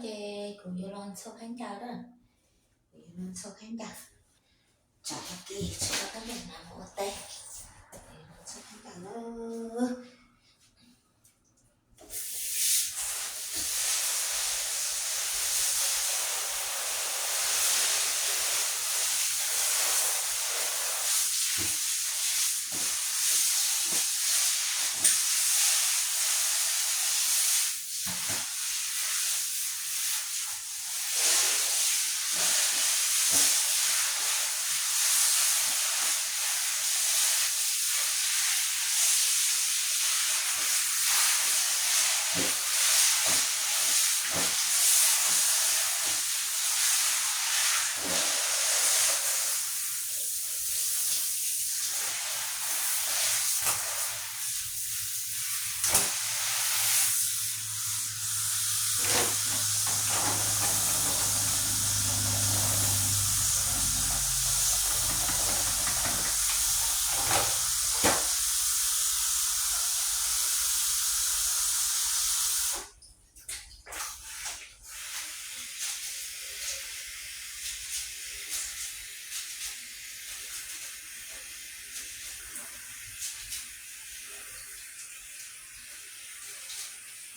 Chê cùng vô lon sâu khánh chào đó cùng vô lon sâu khánh chào chào các kỳ chào các bạn làm hộ tê sâu khánh chào đó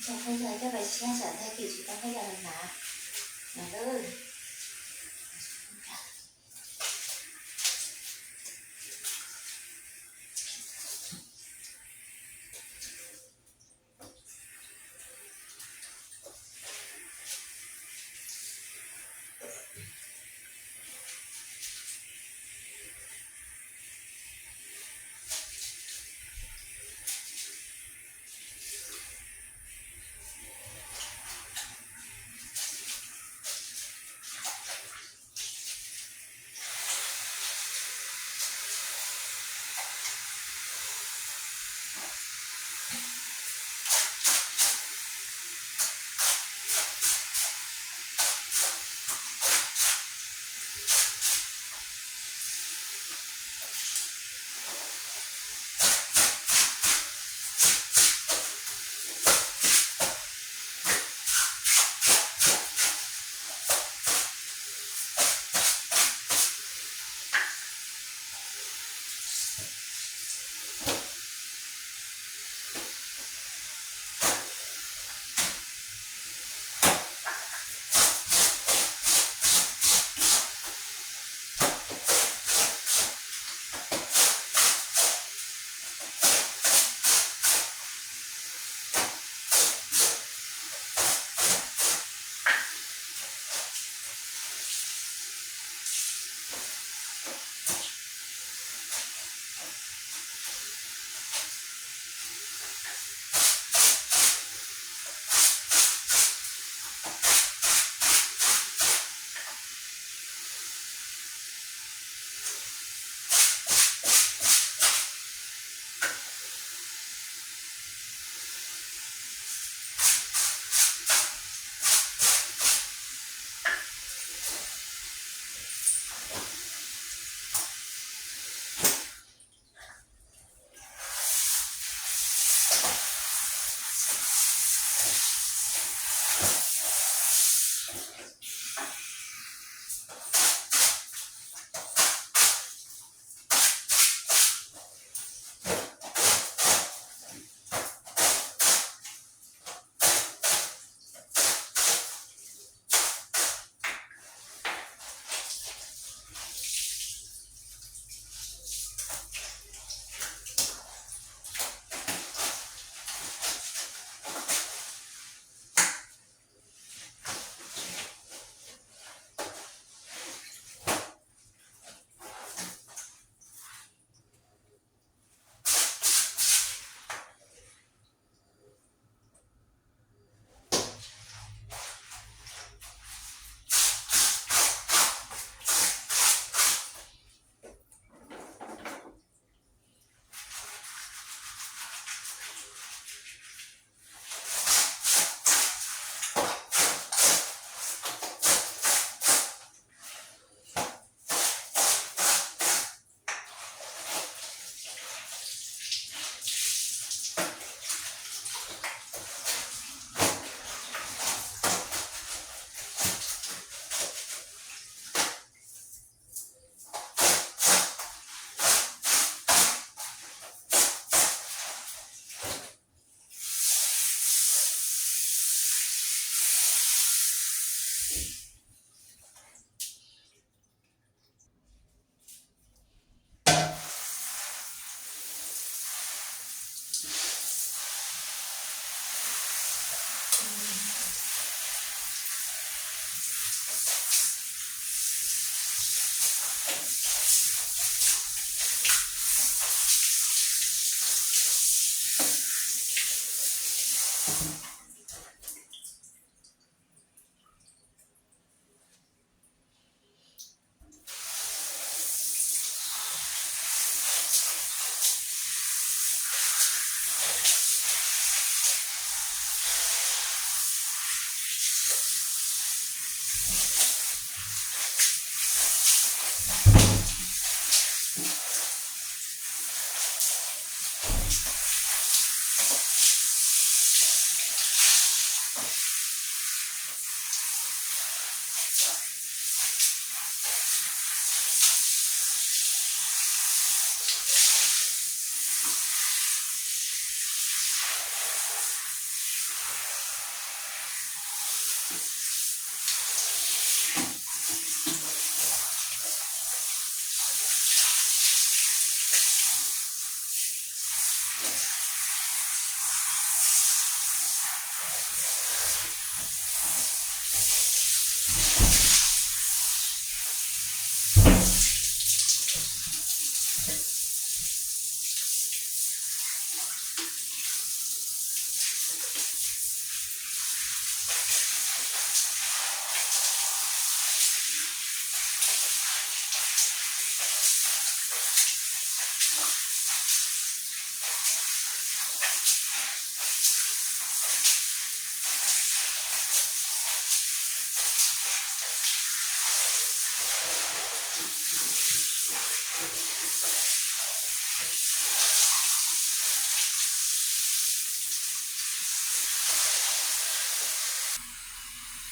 chào khán giả các bạn khán giả thay kỳ chúng ta khán giả lần nào là ơi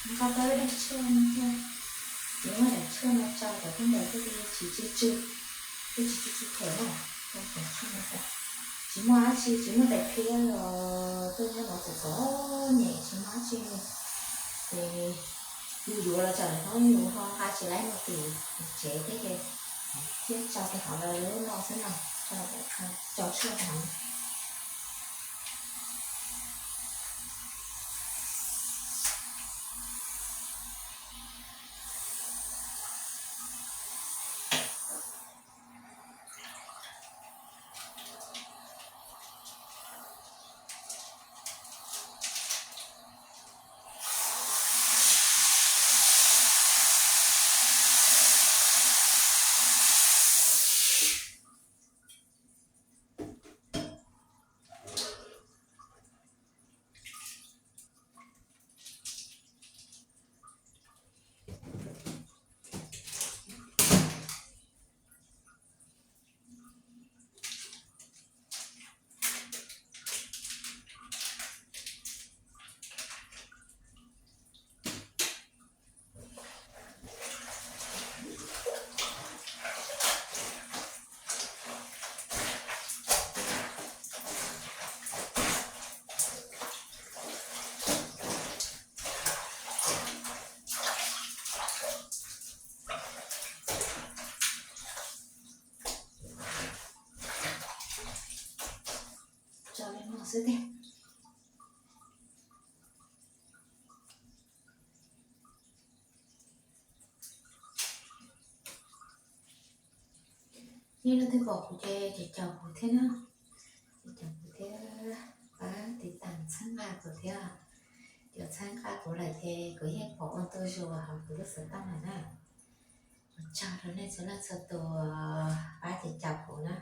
không có tới đặt chân thôi. Nếu mà đặt chân nó cho cái vấn đề cái chỉ chưa cái chỉ thể này không phải chưa này chỉ mà chỉ mà đẹp kia rồi tôi nhớ nó sẽ có nhẹ chỉ mà chỉ thì dù dù là trời nó nhiều hơn hai chỉ lấy một tỷ chế cái thiết cho cái họ là lớn nó sẽ nào cho cái cho chưa hẳn cho lên nó sẽ đẹp như là thứ bỏ của chị chồng của thế nào chị chồng của thế và thì tặng sáng ba của thế à điều sáng ba của lại thế cứ hết bỏ con tôi rồi học từ lúc sớm tăng này nè chào đó này sẽ là sợ tổ ba chị chồng của nó